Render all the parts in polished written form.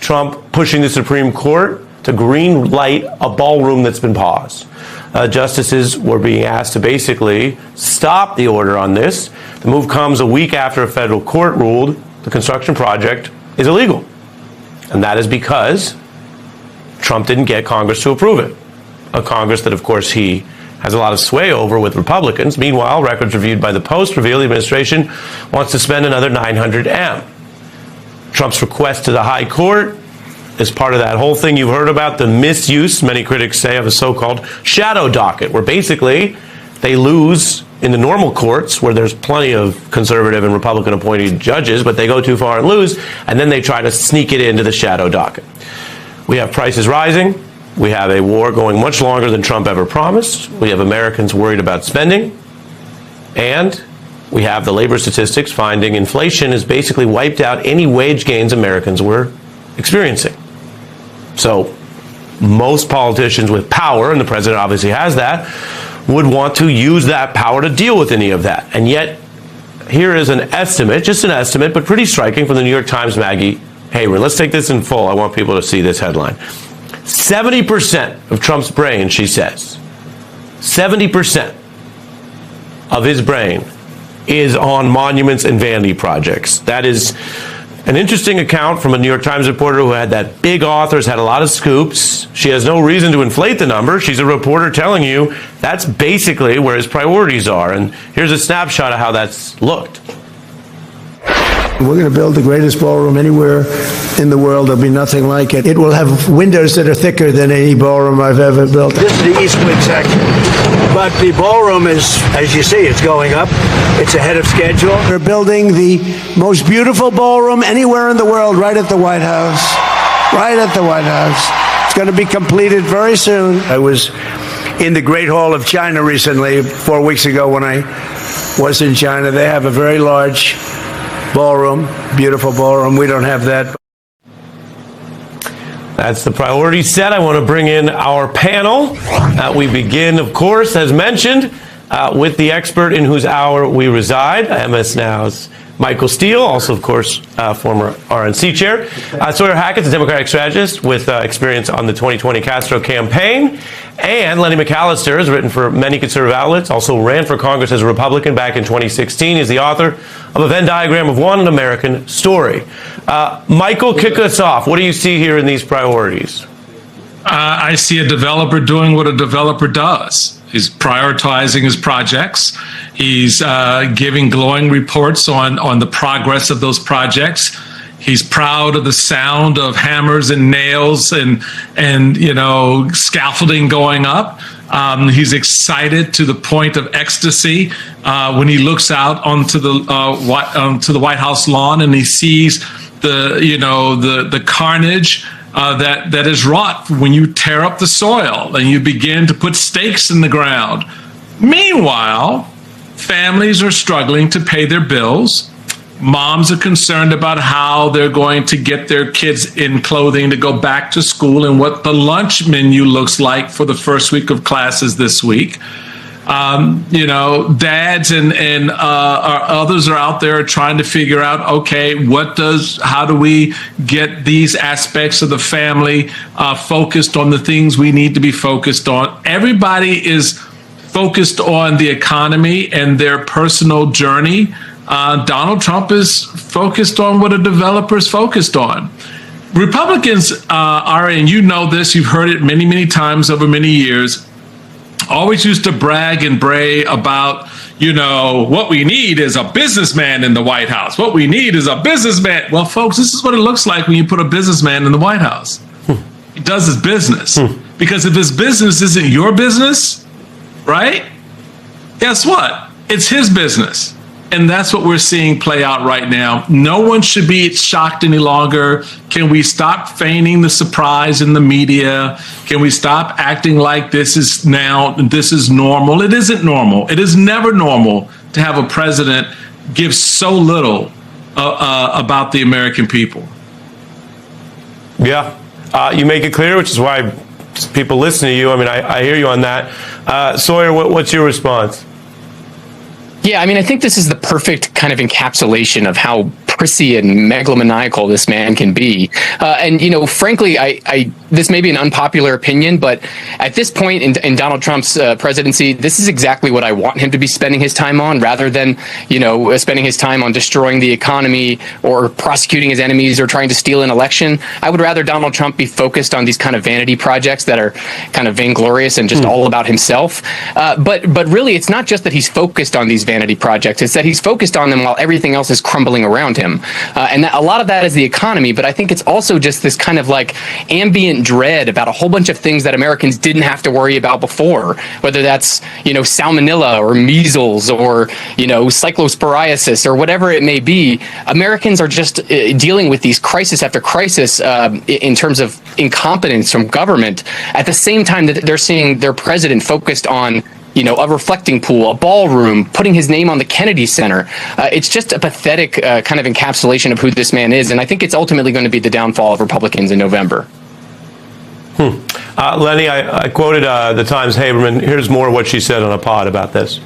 Trump pushing the Supreme Court to green light a ballroom that's been paused. Justices were being asked to basically stop the order on this. The move comes a week after a federal court ruled the construction project is illegal. And that is because Trump didn't get Congress to approve it. A Congress that, of course, he has a lot of sway over with Republicans. Meanwhile, records reviewed by the Post reveal the administration wants to spend another $900 million. Trump's request to the High Court is part of that whole thing you've heard about, the misuse, many critics say, of a so-called shadow docket, where basically they lose in the normal courts where there's plenty of conservative and Republican appointed judges, but they go too far and lose, and then they try to sneak it into the shadow docket. We have prices rising. We have a war going much longer than Trump ever promised. We have Americans worried about spending. And we have the labor statistics finding inflation has basically wiped out any wage gains Americans were experiencing. So most politicians with power, and the president obviously has that, would want to use that power to deal with any of that. And yet, here is an estimate, just an estimate, but pretty striking from the New York Times' Maggie Haber. Let's take this in full. I want people to see this headline. 70% of Trump's brain, she says, 70% of his brain is on monuments and vanity projects. That is an interesting account from a New York Times reporter who had that big author, has had a lot of scoops. She has no reason to inflate the number. She's a reporter telling you that's basically where his priorities are. And here's a snapshot of how that's looked. We're going to build the greatest ballroom anywhere in the world. There'll be nothing like it. It will have windows that are thicker than any ballroom I've ever built. This is the East Wing section. But the ballroom is, as you see, it's going up. It's ahead of schedule. We're building the most beautiful ballroom anywhere in the world right at the White House. Right at the White House. It's going to be completed very soon. I was in the Great Hall of China recently, 4 weeks ago when I was in China. They have a very large ballroom, beautiful ballroom. We don't have that. That's the priority set. I want to bring in our panel. We begin, of course, as mentioned, with the expert in whose hour we reside, MS Now's Michael Steele, also, of course, former RNC chair. Sawyer Hackett's a Democratic strategist with experience on the 2020 Castro campaign. And Lenny McAllister has written for many conservative outlets, also ran for Congress as a Republican back in 2016. He's the author of A Venn Diagram of One, an American Story. Michael, kick us off. What do you see here in these priorities? I see a developer doing what a developer does. He's prioritizing his projects. He's giving glowing reports on the progress of those projects. He's proud of the sound of hammers and nails and you know, scaffolding going up. He's excited to the point of ecstasy when he looks out onto the White House lawn and he sees the carnage that is wrought when you tear up the soil and you begin to put stakes in the ground. Meanwhile, families are struggling to pay their bills. Moms are concerned about how they're going to get their kids in clothing to go back to school and what the lunch menu looks like for the first week of classes this week. Dads and others are out there trying to figure out, okay, how do we get these aspects of the family focused on the things we need to be focused on? Everybody is focused on the economy and their personal journey. Donald Trump is focused on what a developer is focused on. Republicans are, and you know this, you've heard it many, many times over many years, always used to brag and bray about, what we need is a businessman in the White House. What we need is a businessman. Well, folks, this is what it looks like when you put a businessman in the White House. He does his business. Because if his business isn't your business, right? Guess what? It's his business. And that's what we're seeing play out right now. No one should be shocked any longer. Can we stop feigning the surprise in the media? Can we stop acting like this is normal? It isn't normal. It is never normal to have a president give so little about the American people. Yeah, you make it clear, which is why people listen to you. I mean, I hear you on that. Sawyer, what's your response? Yeah, I mean, I think this is the perfect kind of encapsulation of how prissy and megalomaniacal this man can be. And, frankly, I this may be an unpopular opinion, but at this point in Donald Trump's presidency, this is exactly what I want him to be spending his time on, rather than, spending his time on destroying the economy or prosecuting his enemies or trying to steal an election. I would rather Donald Trump be focused on these kind of vanity projects that are kind of vainglorious and just all about himself. But really, it's not just that he's focused on these vanity projects. It's that he's focused on them while everything else is crumbling around him. And a lot of that is the economy. But I think it's also just this kind of like ambient dread about a whole bunch of things that Americans didn't have to worry about before, whether that's, salmonella or measles or, cyclosporiasis or whatever it may be. Americans are just dealing with these crisis after crisis in terms of incompetence from government, at the same time that they're seeing their president focused on a reflecting pool, a ballroom, putting his name on the Kennedy Center. It's just a pathetic kind of encapsulation of who this man is. And I think it's ultimately going to be the downfall of Republicans in November. Lenny, I quoted the Times Haberman. Here's more of what she said on a pod about this.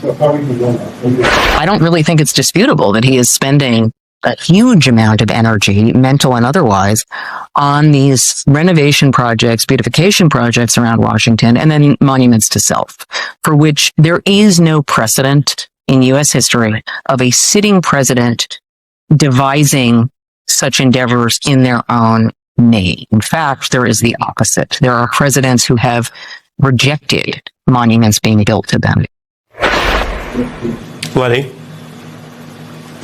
I don't really think it's disputable that he is spending a huge amount of energy, mental and otherwise, on these renovation projects, beautification projects around Washington, and then monuments to self, for which there is no precedent in U.S. history of a sitting president devising such endeavors in their own name. In fact, there is the opposite. There are presidents who have rejected monuments being built to them. Lenny?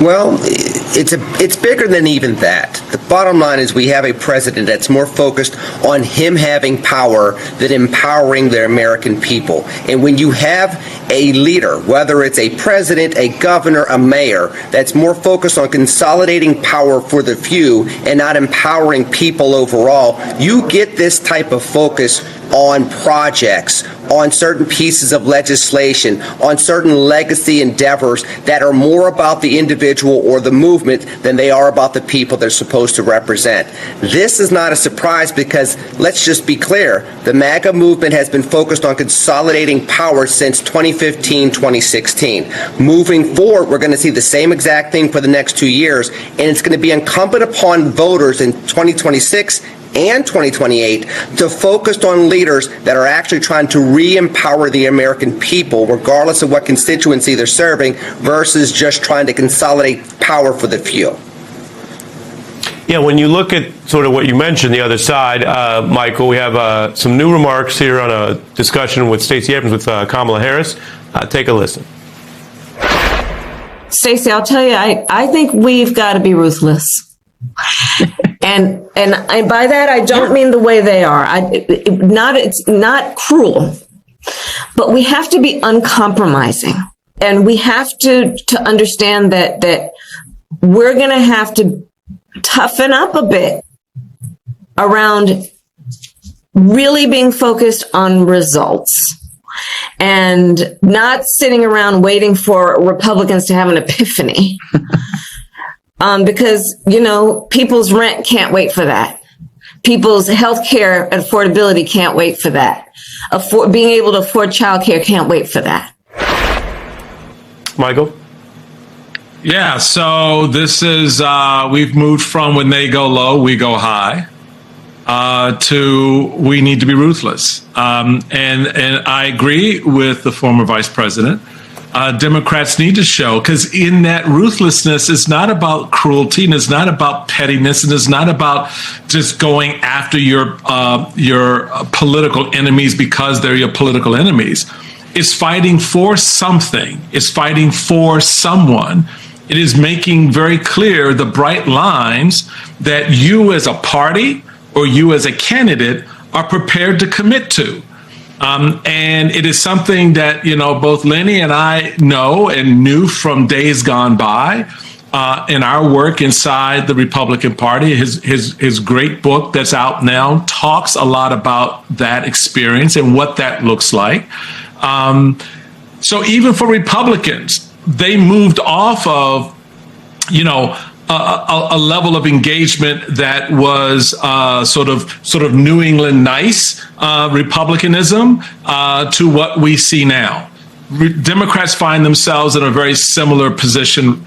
Well, it's bigger than even that. The bottom line is we have a president that's more focused on him having power than empowering the American people. And when you have a leader, whether it's a president, a governor, a mayor, that's more focused on consolidating power for the few and not empowering people overall, you get this type of focus on projects, on certain pieces of legislation, on certain legacy endeavors that are more about the individual or the movement than they are about the people they're supposed to represent. This is not a surprise because, let's just be clear, the MAGA movement has been focused on consolidating power since 2015, 2016. Moving forward, we're going to see the same exact thing for the next 2 years, and it's going to be incumbent upon voters in 2026 and 2028 to focus on leaders that are actually trying to re-empower the American people, regardless of what constituency they're serving, versus just trying to consolidate power for the few. Yeah, when you look at sort of what you mentioned, the other side, Michael, we have some new remarks here on a discussion with Stacey Abrams with Kamala Harris. Take a listen. Stacey, I'll tell you, I think we've got to be ruthless. And by that, I don't mean the way they are. It's not cruel, but we have to be uncompromising. And we have to understand that we're going to have to toughen up a bit around really being focused on results and not sitting around waiting for Republicans to have an epiphany. Because, people's rent can't wait for that. People's health care and affordability can't wait for that. Being able to afford childcare can't wait for that. Michael? Yeah, so this is, we've moved from when they go low, we go high, to we need to be ruthless. And I agree with the former vice president. Democrats need to show, because in that ruthlessness, it's not about cruelty, and it's not about pettiness, and it's not about just going after your political enemies because they're your political enemies. It's fighting for something. It's fighting for someone. It is making very clear the bright lines that you as a party or you as a candidate are prepared to commit to. And it is something that, both Lenny and I know and knew from days gone by in our work inside the Republican Party. His great book that's out now talks a lot about that experience and what that looks like. So even for Republicans, they moved off of, a level of engagement that was sort of New England nice Republicanism to what we see now. Democrats find themselves in a very similar position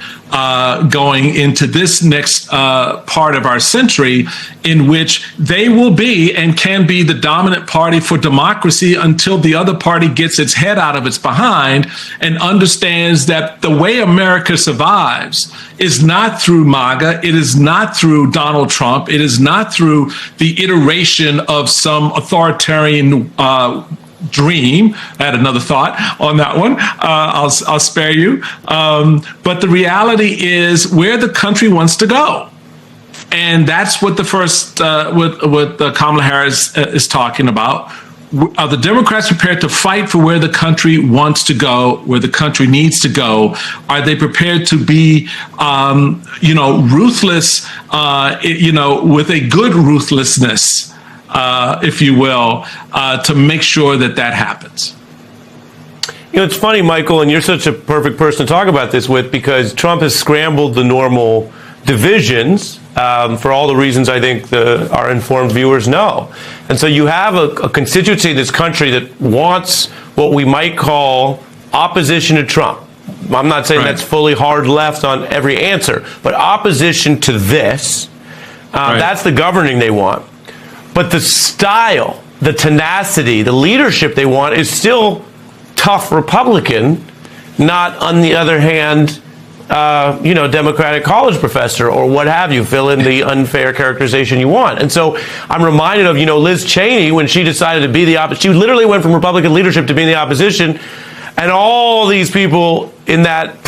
going into this next part of our century, in which they will be and can be the dominant party for democracy until the other party gets its head out of its behind and understands that the way America survives is not through MAGA, it is not through Donald Trump, it is not through the iteration of some authoritarian dream. I had another thought on that one. I'll spare you. But the reality is where the country wants to go. And that's what the first, what Kamala Harris is talking about. Are the Democrats prepared to fight for where the country wants to go, where the country needs to go? Are they prepared to be, ruthless, with a good ruthlessness, if you will, to make sure that happens? It's funny, Michael, and you're such a perfect person to talk about this with, because Trump has scrambled the normal divisions for all the reasons I think our informed viewers know. And so you have a constituency in this country that wants what we might call opposition to Trump. I'm not saying that's fully hard left on every answer, but opposition to this, that's the governing they want. But the style, the tenacity, the leadership they want is still tough Republican, not, on the other hand, Democratic college professor or what have you. Fill in the unfair characterization you want. And so I'm reminded of, Liz Cheney, when she decided to be the opposition. She literally went from Republican leadership to being the opposition. And all these people in that